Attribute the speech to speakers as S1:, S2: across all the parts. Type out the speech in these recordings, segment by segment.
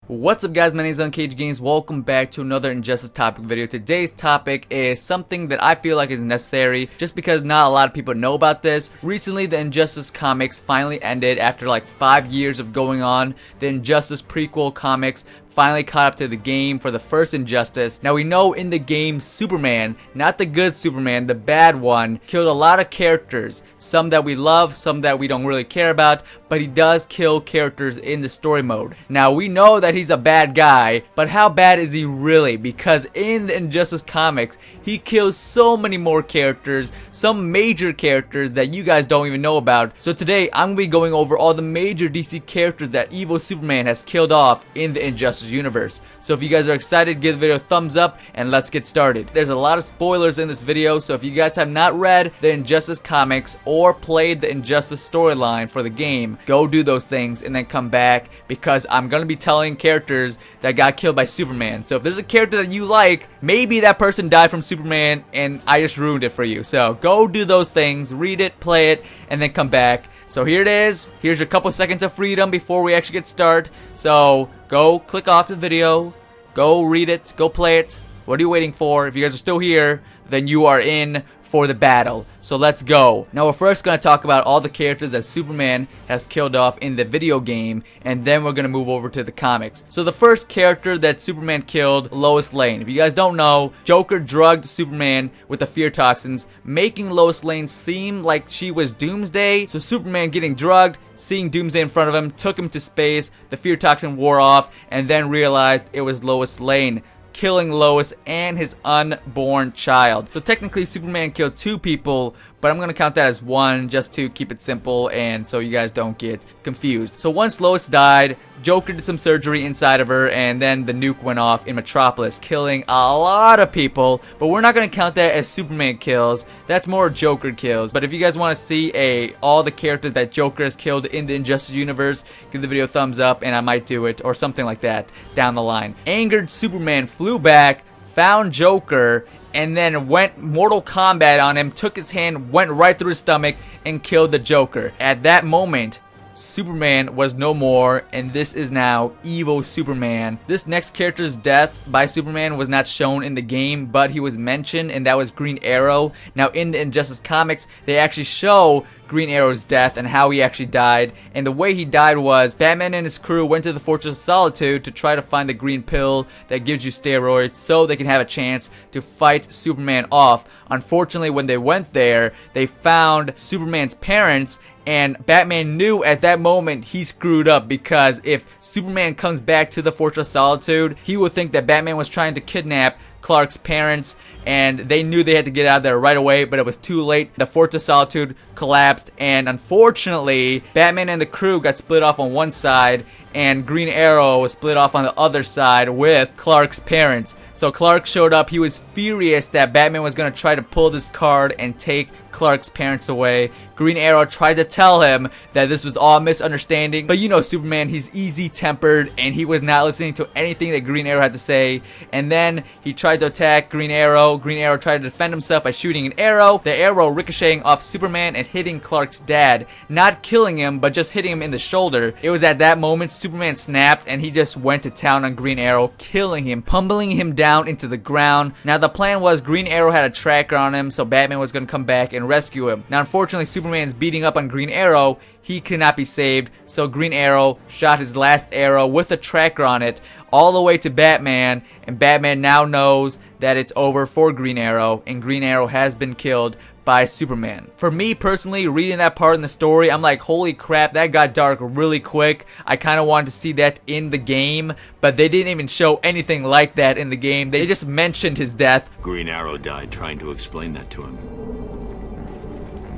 S1: What's up guys, my name is unCAGEDgamez. Welcome back to another Injustice topic video. Today's topic is something that I feel like is necessary just because not a lot of people know about this. Recently the Injustice comics finally ended after like 5 years of going on. The Injustice prequel comics finally caught up to the game for the first Injustice. Now we know in the game Superman, not the good Superman, the bad one, killed a lot of characters. Some that we love, some that we don't really care about, but he does kill characters in the story mode. Now we know that he's a bad guy, but how bad is he really? Because in the Injustice comics, he kills so many more characters, some major characters that you guys don't even know about. So today I'm going to be going over all the major DC characters that evil Superman has killed off in the Injustice universe. So if you guys are excited, give the video a thumbs up and let's get started. There's a lot of spoilers in this video, so if you guys have not read the Injustice comics or played the Injustice storyline for the game, go do those things and then come back, because I'm going to be telling characters that got killed by Superman. So if there's a character that you like, maybe that person died from Superman and I just ruined it for you. So go do those things, read it, play it, and then come back. So here it is. Here's your couple seconds of freedom before we actually get started. So go click off the video, go read it, go play it. What are you waiting for? If you guys are still here, then you are in for the battle. So let's go. Now we're first going to talk about all the characters that Superman has killed off in the video game, and then we're going to move over to the comics. So the first character that Superman killed, Lois Lane. If you guys don't know, Joker drugged Superman with the fear toxins, making Lois Lane seem like she was Doomsday. So Superman getting drugged, seeing Doomsday in front of him, took him to space, the fear toxin wore off, and then realized it was Lois Lane, killing Lois and his unborn child. So technically Superman killed 2 people, but I'm going to count that as 1 just to keep it simple and so you guys don't get confused. So once Lois died, Joker did some surgery inside of her, and then the nuke went off in Metropolis, killing a lot of people, but we're not going to count that as Superman kills. That's more Joker kills. But if you guys want to see all the characters that Joker has killed in the Injustice universe, give the video a thumbs up and I might do it, or something like that down the line. Angered Superman flew back, found Joker, and then went Mortal Kombat on him, took his hand, went right through his stomach, and killed the Joker. At that moment, Superman was no more, and this is now evil Superman. This next character's death by Superman was not shown in the game, but he was mentioned, and that was Green Arrow. Now in the Injustice comics, they actually show Green Arrow's death and how he actually died, and the way he died was Batman and his crew went to the Fortress of Solitude to try to find the green pill that gives you steroids so they can have a chance to fight Superman off. Unfortunately, when they went there, they found Superman's parents, and Batman knew at that moment he screwed up, because if Superman comes back to the Fortress of Solitude, he would think that Batman was trying to kidnap Clark's parents, and they knew they had to get out of there right away, but it was too late. The Fortress of Solitude collapsed, and unfortunately, Batman and the crew got split off on one side, and Green Arrow was split off on the other side with Clark's parents. So Clark showed up. He was furious that Batman was going to try to pull this card and take Clark's parents away. Green Arrow tried to tell him that this was all a misunderstanding, but you know Superman, he's easy-tempered, and he was not listening to anything that Green Arrow had to say. And then he tried to attack Green Arrow. Green Arrow tried to defend himself by shooting an arrow, the arrow ricocheting off Superman and hitting Clark's dad, not killing him, but just hitting him in the shoulder. It was at that moment Superman snapped, and he just went to town on Green Arrow, killing him, pummeling him down into the ground. Now the plan was Green Arrow had a tracker on him, so Batman was going to come back and rescue him. Now unfortunately Superman's beating up on Green Arrow. He cannot be saved, so Green Arrow shot his last arrow with a tracker on it all the way to Batman, and Batman now knows that it's over for Green Arrow, and Green Arrow has been killed by Superman. For me personally, reading that part in the story, I'm like, holy crap, that got dark really quick. I kind of wanted to see that in the game, but they didn't even show anything like that in the game. They just mentioned his death.
S2: Green Arrow died trying to explain that to him.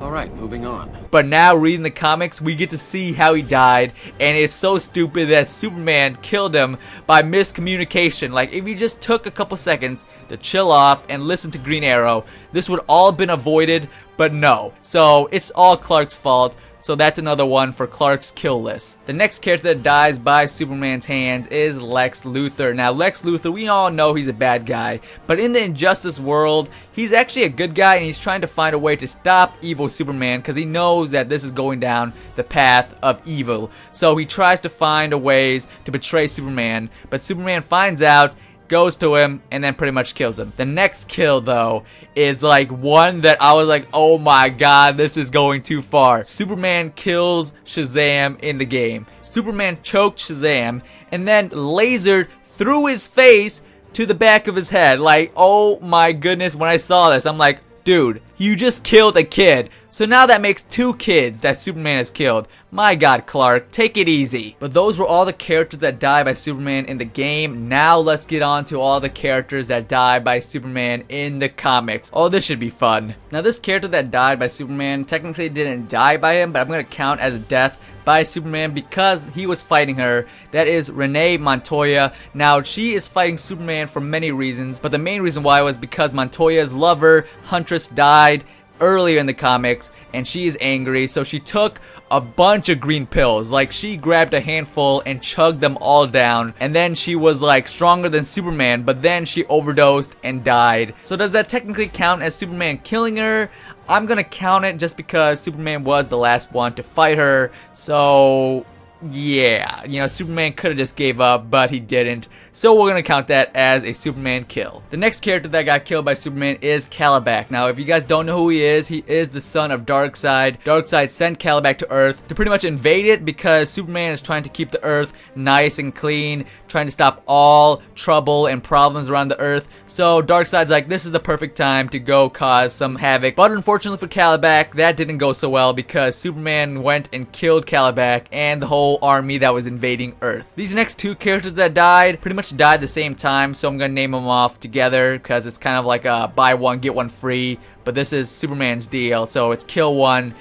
S2: Alright, moving on.
S1: But now reading the comics, we get to see how he died, and it's so stupid that Superman killed him by miscommunication. Like, if you just took a couple seconds to chill off and listen to Green Arrow, this would all have been avoided, but no. So it's all Clark's fault. so that's another one for Clark's kill list. The next character that dies by Superman's hands is Lex Luthor. Now, Lex Luthor, we all know he's a bad guy, but in the Injustice world, he's actually a good guy, and he's trying to find a way to stop evil Superman because he knows that this is going down the path of evil. So he tries to find ways to betray Superman, but Superman finds out, goes to him, and then pretty much kills him. The next kill, though, is like one that I was like, oh my god, this is going too far. Superman kills Shazam in the game. Superman choked Shazam and then lasered through his face to the back of his head. Like, oh my goodness, when I saw this, I'm like, dude, you just killed a kid. So now that makes 2 kids that Superman has killed. My god, Clark, take it easy. But those were all the characters that die by Superman in the game. Now let's get on to all the characters that die by Superman in the comics. Oh, this should be fun. Now, this character that died by Superman technically didn't die by him, but I'm going to count as a death by Superman because he was fighting her. That is Renee Montoya. Now, she is fighting Superman for many reasons, but the main reason why was because Montoya's lover, Huntress, died earlier in the comics, and she is angry, so she took a bunch of green pills. Like, she grabbed a handful and chugged them all down, and then she was like stronger than Superman, but then she overdosed and died. So does that technically count as Superman killing her? I'm gonna count it just because Superman was the last one to fight her, so yeah, you know, Superman could have just gave up, but he didn't. So we're going to count that as a Superman kill. The next character that got killed by Superman is Kalibak. Now, if you guys don't know who he is the son of Darkseid. Darkseid sent Kalibak to Earth to pretty much invade it because Superman is trying to keep the Earth nice and clean, trying to stop all trouble and problems around the Earth. So Darkseid's like, this is the perfect time to go cause some havoc. But unfortunately for Kalibak, that didn't go so well because Superman went and killed Kalibak and the whole army that was invading Earth. These next 2 characters that died pretty much died at the same time, so I'm gonna name them off together because it's kind of like a buy one get one free, but this is Superman's deal, so it's kill one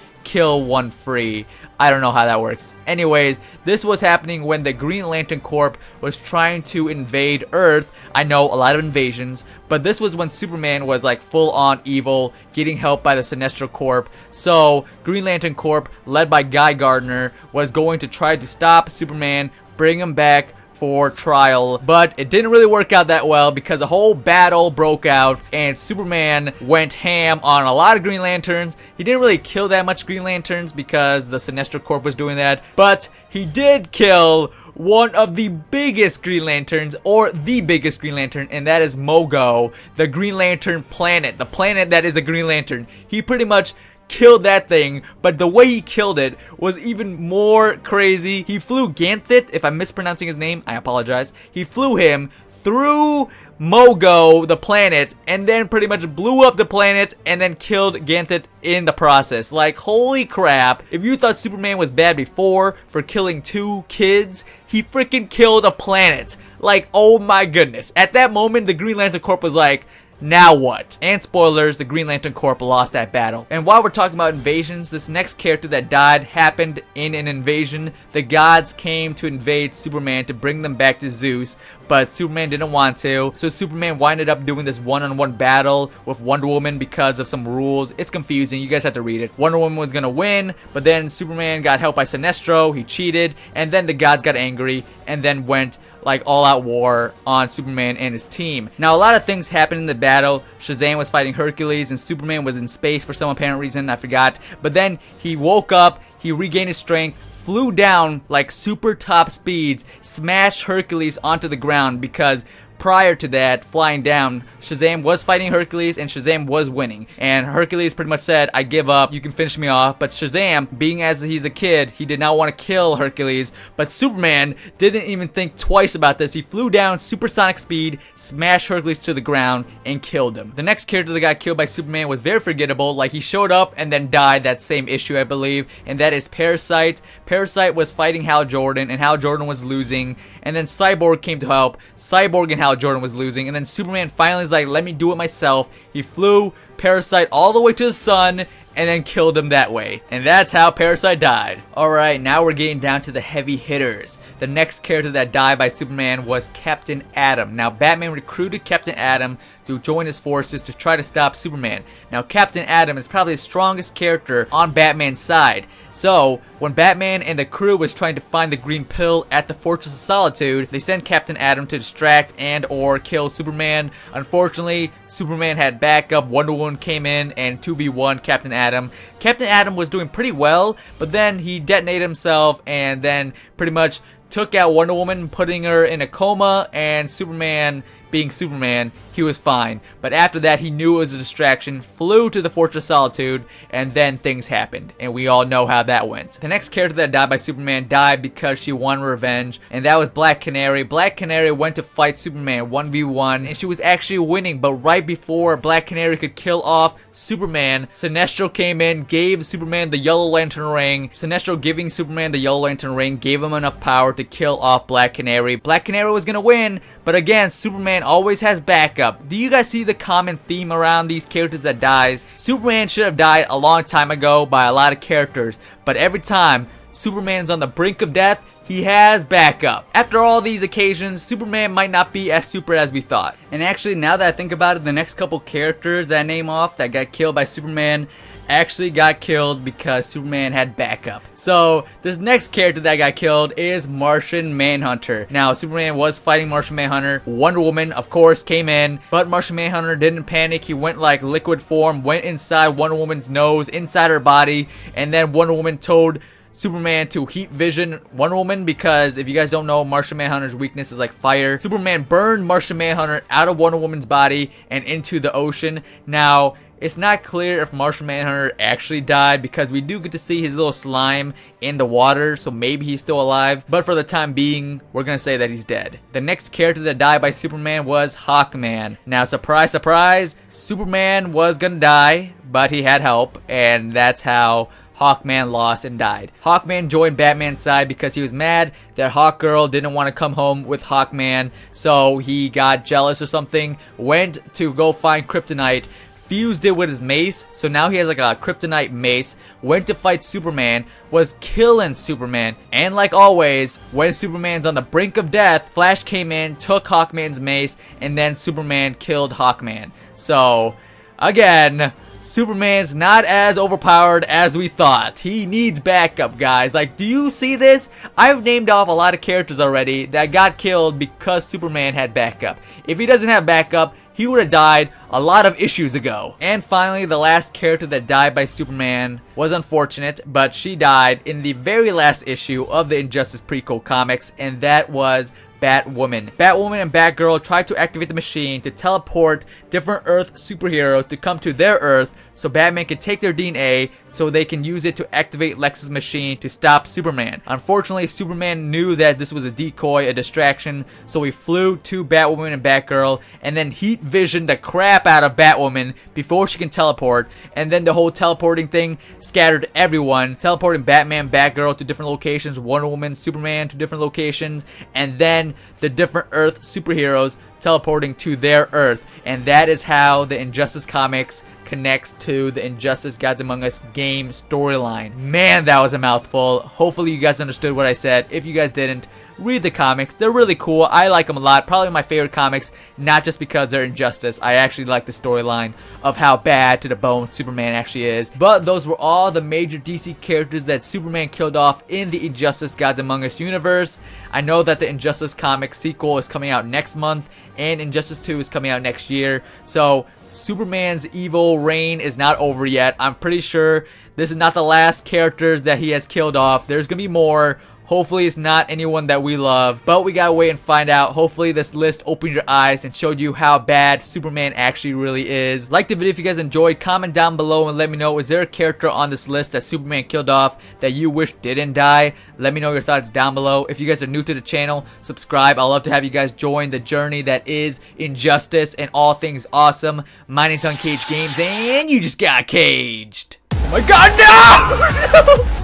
S1: free. I don't know how that works. Anyways, this was happening when the Green Lantern Corps was trying to invade Earth. I know, a lot of invasions, but this was when Superman was like full on evil, getting help by the Sinestro Corps. So Green Lantern Corps, led by Guy Gardner, was going to try to stop Superman, bring him back for trial, but it didn't really work out that well because a whole battle broke out and Superman went ham on a lot of Green Lanterns. He didn't really kill that much Green Lanterns because the Sinestro Corps was doing that, but he did kill one of the biggest Green Lanterns, or the biggest Green Lantern, and that is Mogo, the Green Lantern planet, the planet that is a Green Lantern. He pretty much killed that thing, but the way he killed it was even more crazy. He flew Ganthit, if I'm mispronouncing his name, I apologize. He flew him through Mogo, the planet, and then pretty much blew up the planet and then killed Ganthit in the process. Like, holy crap. If you thought Superman was bad before for killing 2 kids, he freaking killed a planet. Like, oh my goodness. At that moment, the Green Lantern Corps was like, now what? And spoilers, the Green Lantern Corps lost that battle. And while we're talking about invasions, this next character that died happened in an invasion. The gods came to invade Superman to bring them back to Zeus, but Superman didn't want to. So Superman winded up doing this one-on-one battle with Wonder Woman because of some rules. It's confusing, you guys have to read it. Wonder Woman was gonna win, but then Superman got helped by Sinestro, he cheated, and then the gods got angry and then went like all-out war on Superman and his team. Now, a lot of things happened in the battle. Shazam was fighting Hercules and Superman was in space for some apparent reason, I forgot. But then he woke up, he regained his strength, flew down like super top speeds, smashed Hercules onto the ground because prior to that, flying down, Shazam was fighting Hercules and Shazam was winning. And Hercules pretty much said, I give up, you can finish me off. But Shazam, being as he's a kid, he did not want to kill Hercules. But Superman didn't even think twice about this. He flew down supersonic speed, smashed Hercules to the ground, and killed him. The next character that got killed by Superman was very forgettable. Like, he showed up and then died that same issue, I believe. And that is Parasite. Parasite was fighting Hal Jordan, and Hal Jordan was losing. And then Cyborg came to help. Cyborg and Hal Jordan was losing. And then Superman finally is like, let me do it myself. He flew Parasite all the way to the sun and then killed him that way. And that's how Parasite died. Alright, now we're getting down to the heavy hitters. The next character that died by Superman was Captain Atom. Now, Batman recruited Captain Atom to join his forces to try to stop Superman. Now, Captain Atom is probably the strongest character on Batman's side. So when Batman and the crew was trying to find the green pill at the Fortress of Solitude, they sent Captain Atom to distract and or kill Superman. Unfortunately, Superman had backup. Wonder Woman came in and 2v1 Captain Atom. Captain Atom was doing pretty well, but then he detonated himself and then pretty much took out Wonder Woman, putting her in a coma, and Superman, being Superman, he was fine. But after that, he knew it was a distraction, flew to the Fortress of Solitude, and then things happened. And we all know how that went. The next character that died by Superman died because she wanted revenge, and that was Black Canary. Black Canary went to fight Superman 1v1, and she was actually winning, but right before Black Canary could kill off Superman, Sinestro came in, gave Superman the Yellow Lantern ring. Sinestro giving Superman the Yellow Lantern ring gave him enough power to kill off Black Canary. Black Canary was gonna win, but again, Superman always has backup. Do you guys see the common theme around these characters that dies? Superman should have died a long time ago by a lot of characters, but every time Superman's on the brink of death, he has backup. After all these occasions, Superman might not be as super as we thought. And actually, now that I think about it, the next couple characters that I name off that got killed by Superman actually got killed because Superman had backup. So this next character that got killed is Martian Manhunter. Now Superman was fighting Martian Manhunter. Wonder Woman of course came in, but Martian Manhunter didn't panic. He went like liquid form, went inside Wonder Woman's nose, inside her body, and then Wonder Woman told Superman to heat vision Wonder Woman, because if you guys don't know, Martian Manhunter's weakness is like fire. Superman burned Martian Manhunter out of Wonder Woman's body and into the ocean. Now it's not clear if Martian Manhunter actually died, because we do get to see his little slime in the water, so maybe he's still alive. But for the time being, we're gonna say that he's dead. The next character that died by Superman was Hawkman. Now, surprise, surprise, Superman was gonna die, but he had help, and that's how Hawkman lost and died. Hawkman joined Batman's side because he was mad that Hawkgirl didn't want to come home with Hawkman, so he got jealous or something, went to go find kryptonite, fused it with his mace, so now he has like a kryptonite mace, went to fight Superman, was killing Superman, and like always, when Superman's on the brink of death, Flash came in, took Hawkman's mace, and then Superman killed Hawkman. So, again, Superman's not as overpowered as we thought. He needs backup, guys. Like, do you see this? I've named off a lot of characters already that got killed because Superman had backup. If he doesn't have backup, he would have died a lot of issues ago. And finally, the last character that died by Superman was unfortunate, but she died in the very last issue of the Injustice Prequel comics, and that was Batwoman. Batwoman and Batgirl tried to activate the machine to teleport different Earth superheroes to come to their Earth so Batman can take their DNA so they can use it to activate Lex's machine to stop Superman. Unfortunately, Superman knew that this was a decoy, a distraction, so he flew to Batwoman and Batgirl and then heat visioned the crap out of Batwoman before she can teleport, and then the whole teleporting thing scattered everyone, teleporting Batman, Batgirl to different locations, Wonder Woman, Superman to different locations, and then the different Earth superheroes teleporting to their Earth. And that is how the Injustice comics connects to the Injustice Gods Among Us game storyline. Man, that was a mouthful. Hopefully you guys understood what I said. If you guys didn't, read the comics. They're really cool. I like them a lot. Probably my favorite comics, not just because they're Injustice. I actually like the storyline of how bad to the bone Superman actually is. But those were all the major DC characters that Superman killed off in the Injustice Gods Among Us universe. I know that the Injustice comics sequel is coming out next month, and Injustice 2 is coming out next year. So Superman's evil reign is not over yet. I'm pretty sure this is not the last characters that he has killed off. There's gonna be more. Hopefully it's not anyone that we love, but we gotta wait and find out. Hopefully this list opened your eyes and showed you how bad Superman actually really is. Like the video if you guys enjoyed, comment down below and let me know, is there a character on this list that Superman killed off that you wish didn't die? Let me know your thoughts down below. If you guys are new to the channel, subscribe. I'd love to have you guys join the journey that is Injustice and all things awesome. My name's unCAGEDgamez and you just got caged. Oh my god, no!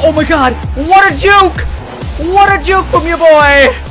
S1: Oh my god, what a juke! What a juke from your boy!